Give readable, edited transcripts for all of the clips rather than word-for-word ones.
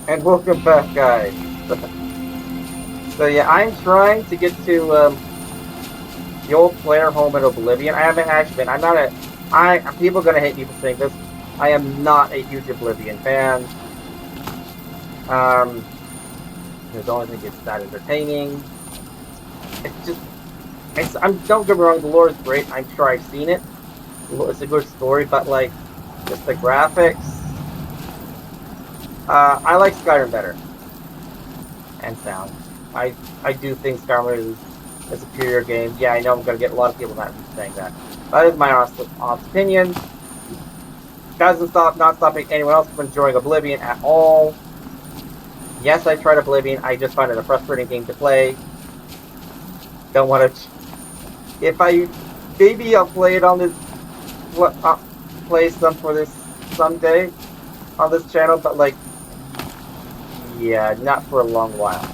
And welcome back, guys. So yeah, I'm trying to get to the old player home in Oblivion. I haven't actually been. I'm not a. People are gonna hate me for saying this. I am not a huge Oblivion fan. Um, I don't think it's that entertaining. It's just. Don't get me wrong. The lore is great. I'm sure I've seen it. It's a good story, but like, just the graphics. I like Skyrim better, and sound. I do think Skyrim is a superior game. Yeah, I know I'm gonna get a lot of people not saying that. That is my honest opinion. Doesn't not stopping anyone else from enjoying Oblivion at all. Yes, I tried Oblivion. I just find it a frustrating game to play. Don't want to. If I maybe I'll play it on this. Play some for this someday on this channel, but like, yeah, not for a long while.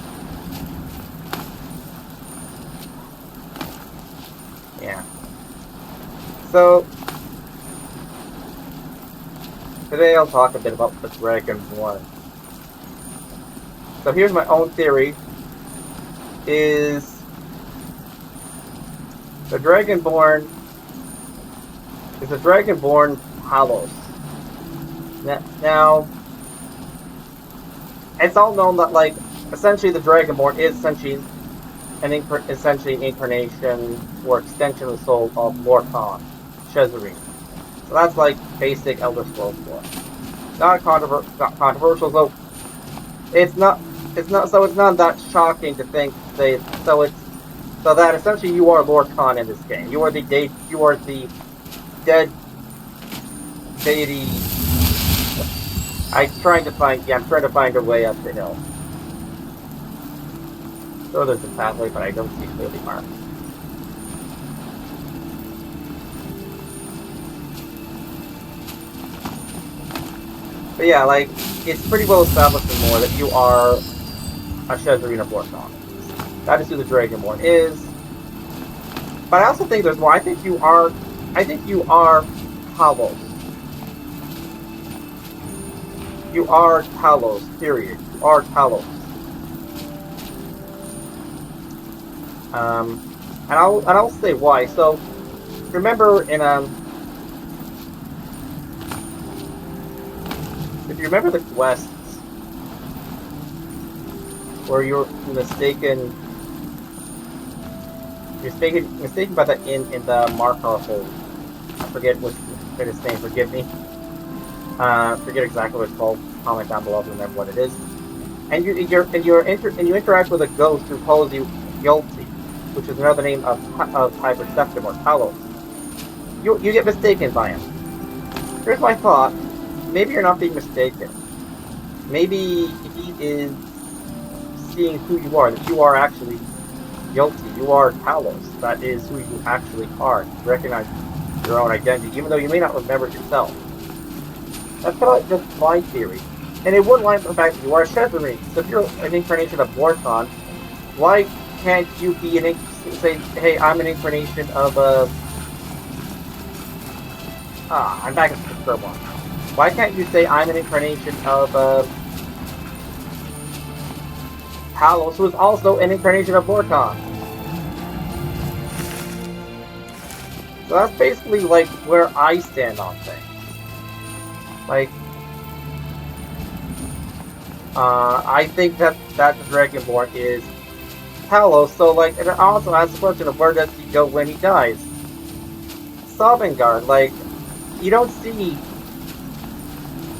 Yeah. So today I'll talk a bit about the Dragonborn. So here's my own theory: is the Dragonborn Talos. Now, it's all known that like essentially the Dragonborn is essentially an incarnation or extension of the soul of Lord Khan, Shezarene. So that's like basic Elder Scrolls lore. Not controversial, so it's not that shocking to think so that essentially you are Lord Khan in this game. You are the dead deity. I'm trying to find a way up the hill. So there's a pathway, but I don't see clearly marked. But yeah, like, it's pretty well established in lore that you are a Shezarene of Lord Khan. That is who the Dragonborn is. But I also think there's more. I think you are Talos. You are Talos, period. You are Talos. And I'll say why. So remember in if you remember the quests where you're mistaken by the inn in the Markar Hold. I forget its name. Forgive me. Forget exactly what it's called. Comment down below to remember what it is. And you interact with a ghost who calls you Yulti, which is another name of Hyperceptum or Talos. You get mistaken by him. Here's my thought. Maybe you're not being mistaken. Maybe he is seeing who you are. That you are actually Yulti. You are Talos. That is who you actually are. You recognize your own identity, even though you may not remember it yourself. That's kind of just my theory. And it would line up with the fact that you are a Shezarene. So if you're an incarnation of Lord Khan, why can't you be say, hey, I'm an incarnation of a... I'm back at the third one. Why can't you say I'm an incarnation of Talos, who is also an incarnation of Lord Khan? So that's basically like where I stand on things. Like, I think that the Dragonborn is Talos. So like, it also asks the question of where does he go when he dies? Sovngarde. Like, you don't see.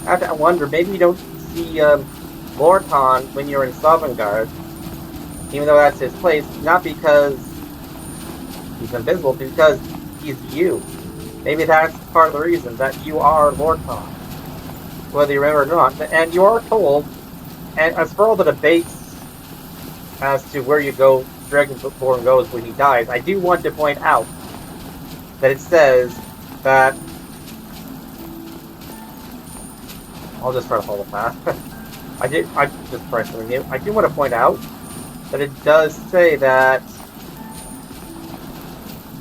I have to wonder. Maybe you don't see Lord Khan when you're in Sovngarde, even though that's his place. Not because he's invisible, but because he's you. Maybe that's part of the reason that you are Lord Khan, whether you remember or not. And you are told, and as for all the debates as to where you go, Dragonborn goes when he dies, I do want to point out that it says that. I'll just try to follow the path. I just pressed something new. I do want to point out that it does say that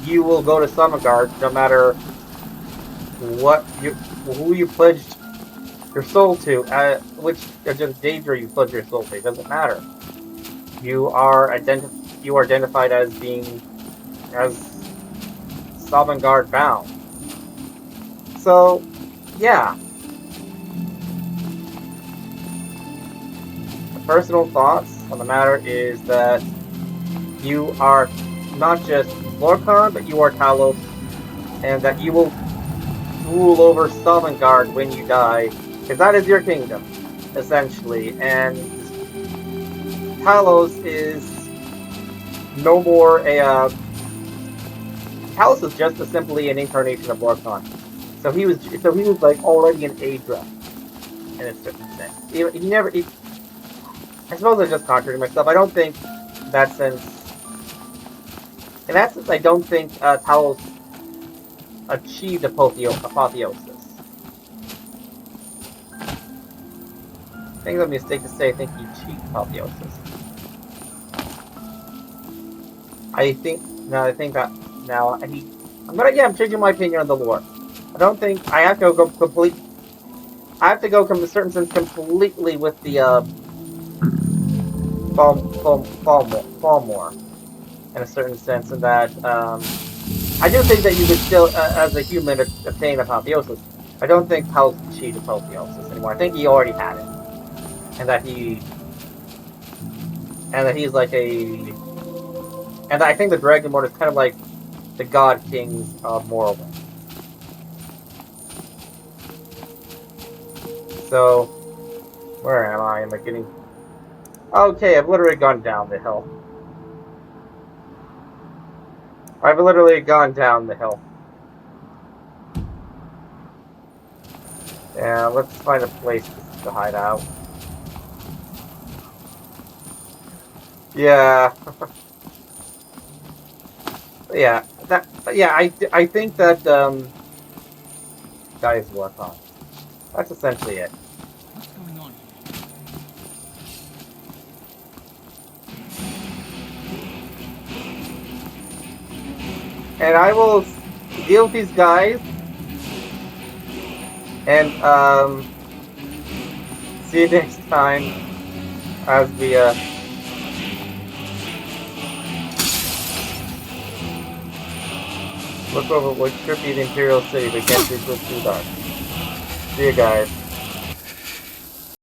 you will go to Sovngarde no matter who you pledged your soul to, which danger you put your soul to. It doesn't matter. You are identified as being as Sovngarde bound. So, yeah. The personal thoughts on the matter is that you are not just Lorcan, but you are Talos, and that you will rule over Sovngarde when you die, because that is your kingdom, essentially. And Talos is no more Talos is just simply an incarnation of Lorcan. So he was like already an Aedra in a certain sense. He never. I suppose I just contradicted myself. I don't think that sense. In that sense, I don't think Talos achieved apotheosis. I think it's a mistake to say I think he achieved apotheosis. I think I'm changing my opinion on the lore. I don't think I have to go complete. I have to go from a certain sense completely with the Falmore in a certain sense, in that I do think that you could still, as a human, obtain apotheosis. I don't think Talos achieved apotheosis anymore. I think he already had it, and that he's like and I think the Dragonborn is kind of like the God Kings of Morrowind. So, where am I? Am I getting? Okay, I've literally gone down the hill. I've literally gone down the hill. Yeah, let's find a place to hide out. Yeah. Yeah, I think that guys work on. That's essentially it. What's going on here? And I will deal with these guys and see you next time as we look over what should be the Imperial City but can't see too dark. See you guys.